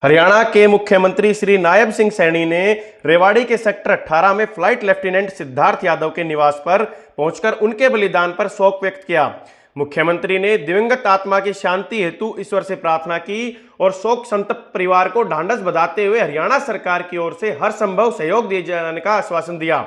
हरियाणा के मुख्यमंत्री श्री नायब सिंह सैनी ने रेवाड़ी के सेक्टर 18 में फ्लाइट लेफ्टिनेंट सिद्धार्थ यादव के निवास पर पहुंचकर उनके बलिदान पर शोक व्यक्त किया। मुख्यमंत्री ने दिवंगत आत्मा की शांति हेतु ईश्वर से प्रार्थना की और शोक संतप्त परिवार को ढांढस बंधाते हुए हरियाणा सरकार की ओर से हर संभव सहयोग दिए जाने का आश्वासन दिया।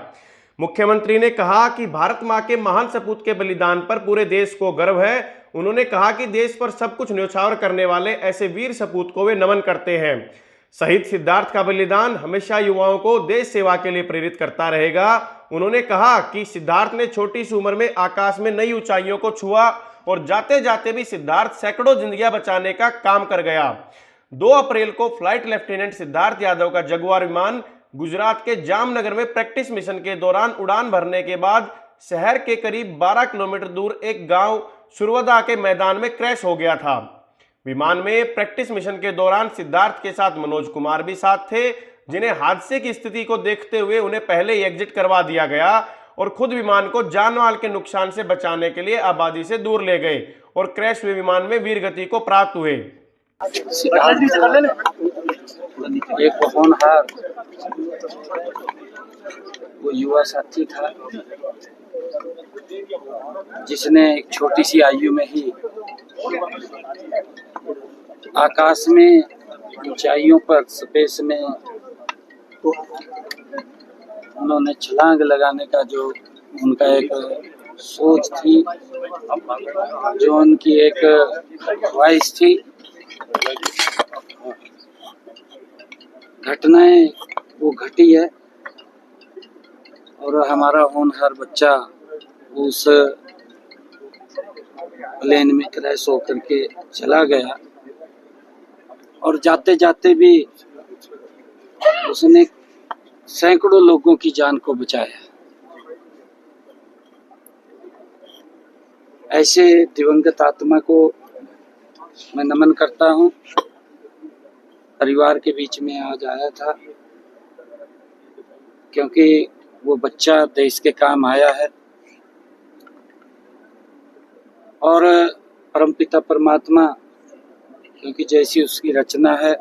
मुख्यमंत्री ने कहा कि भारत मां के महान सपूत के बलिदान पर पूरे देश को गर्व है। उन्होंने कहा कि देश पर सब कुछ न्यौछावर करने वाले ऐसे वीर सपूत को वे नमन करते हैं। शहीद सिद्धार्थ का बलिदान हमेशा युवाओं को देश सेवा के लिए प्रेरित करता रहेगा। उन्होंने कहा कि सिद्धार्थ ने छोटी सी उम्र में आकाश में नई ऊंचाइयों को छुआ और जाते जाते भी सिद्धार्थ सैकड़ों जिंदगियां बचाने का काम कर गया। 2 अप्रैल को फ्लाइट लेफ्टिनेंट सिद्धार्थ यादव का जगुआर विमान गुजरात के जामनगर में प्रैक्टिस मिशन के दौरान उड़ान भरने के बाद शहर के करीब 12 किलोमीटर दूर एक गांव सुरवदा के मैदान में क्रैश हो गया था। विमान में प्रैक्टिस मिशन के दौरान सिद्धार्थ के साथ मनोज कुमार भी साथ थे, जिन्हें हादसे की स्थिति को देखते हुए उन्हें पहले ही एग्जिट करवा दिया गया और खुद विमान को जानमाल के नुकसान से बचाने के लिए आबादी से दूर ले गए और क्रैश हुए विमान में वीरगति को प्राप्त हुए। एक होनहार वो युवा साथी था जिसने एक छोटी सी आयु में ही आकाश में ऊंचाइयों पर स्पेस में उन्होंने छलांग लगाने का जो उनका एक सोच थी, जो उनकी एक ख्वाहिश थी, घटनाएं वो घटी है और हमारा होनहार बच्चा उस प्लेन में क्रैश होकर के चला गया और जाते जाते भी उसने सैकड़ों लोगों की जान को बचाया। ऐसे दिवंगत आत्मा को मैं नमन करता हूं। परिवार के बीच में आज आया था क्योंकि वो बच्चा देश के काम आया है और परमपिता परमात्मा क्योंकि जैसी उसकी रचना है,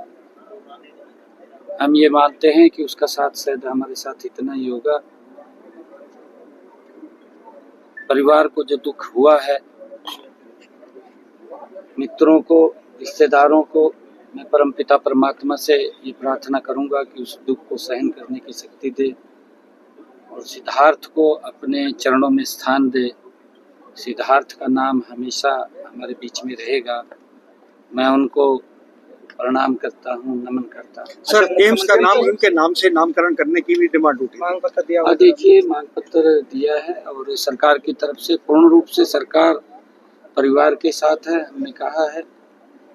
हम ये मानते हैं कि उसका साथ शायद हमारे साथ इतना ही होगा। परिवार को जो दुख हुआ है, मित्रों को, रिश्तेदारों को, मैं परमपिता परमात्मा से ये प्रार्थना करूंगा कि उस दुख को सहन करने की शक्ति दे और सिद्धार्थ को अपने चरणों में स्थान दे। सिद्धार्थ का नाम हमेशा हमारे बीच में रहेगा। मैं उनको प्रणाम करता हूँ, नमन करता हूँ। सर, एम्स का नाम उनके नाम से नामकरण करने की भी डिमांड उठी। मांग पत्र दिया हुआ? देखिए, मांग पत्र दिया है और सरकार की तरफ से पूर्ण रूप से सरकार परिवार के साथ है, हमने कहा है,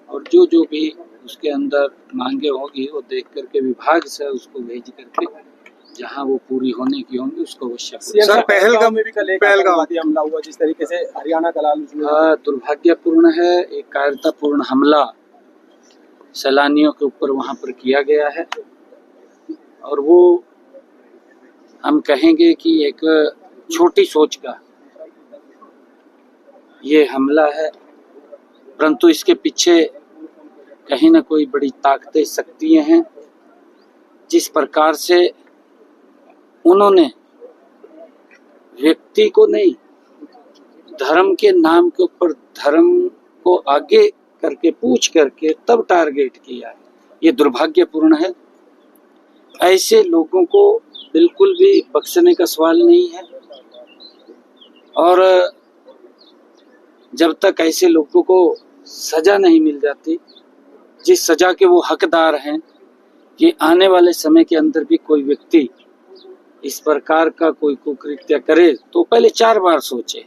और जो भी उसके अंदर मांगे होगी वो देख करके विभाग से उसको भेज करके जहां वो पूरी होने की होंगी उसको अवश्य। सर, पहलगाम में भी कल हमला हुआ, जिस तरीके से हरियाणा का लाल, दुर्भाग्यपूर्ण है। एक कायरतापूर्ण हमला सैलानियों के ऊपर वहां पर किया गया है और वो हम कहेंगे कि एक छोटी सोच का ये हमला है, परंतु इसके पीछे कहीं ना कोई बड़ी ताकतें, शक्तियां हैं। जिस प्रकार से उन्होंने व्यक्ति को नहीं, धर्म के नाम के ऊपर धर्म को आगे करके पूछ करके तब टारगेट किया है, ये दुर्भाग्यपूर्ण है। ऐसे लोगों को बिल्कुल भी बख्शने का सवाल नहीं है और जब तक ऐसे लोगों को सजा नहीं मिल जाती, जिस सजा के वो हकदार हैं, कि आने वाले समय के अंदर भी कोई व्यक्ति इस प्रकार का कोई कुकृत्य करे तो पहले 4 बार सोचे,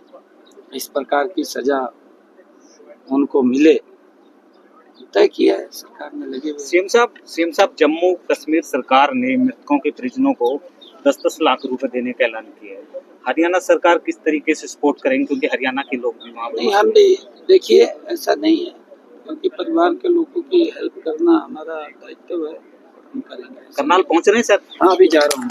इस प्रकार की सजा उनको मिले, तय किया है सरकार ने लगे हुए। सीएम साहब, जम्मू कश्मीर सरकार ने मृतकों के परिजनों को 10-10 लाख रुपए देने का ऐलान किया है। हरियाणा सरकार किस तरीके से सपोर्ट करेंगे, क्योंकि हरियाणा के लोग भी वहाँ नहीं, हम भी देखिए ऐसा नहीं है, क्योंकि परिवार के लोगों की हेल्प करना हमारा दायित्व है, हम करेंगे। करनाल पहुँच रहे हैं सर? हाँ, अभी जा रहा हूँ।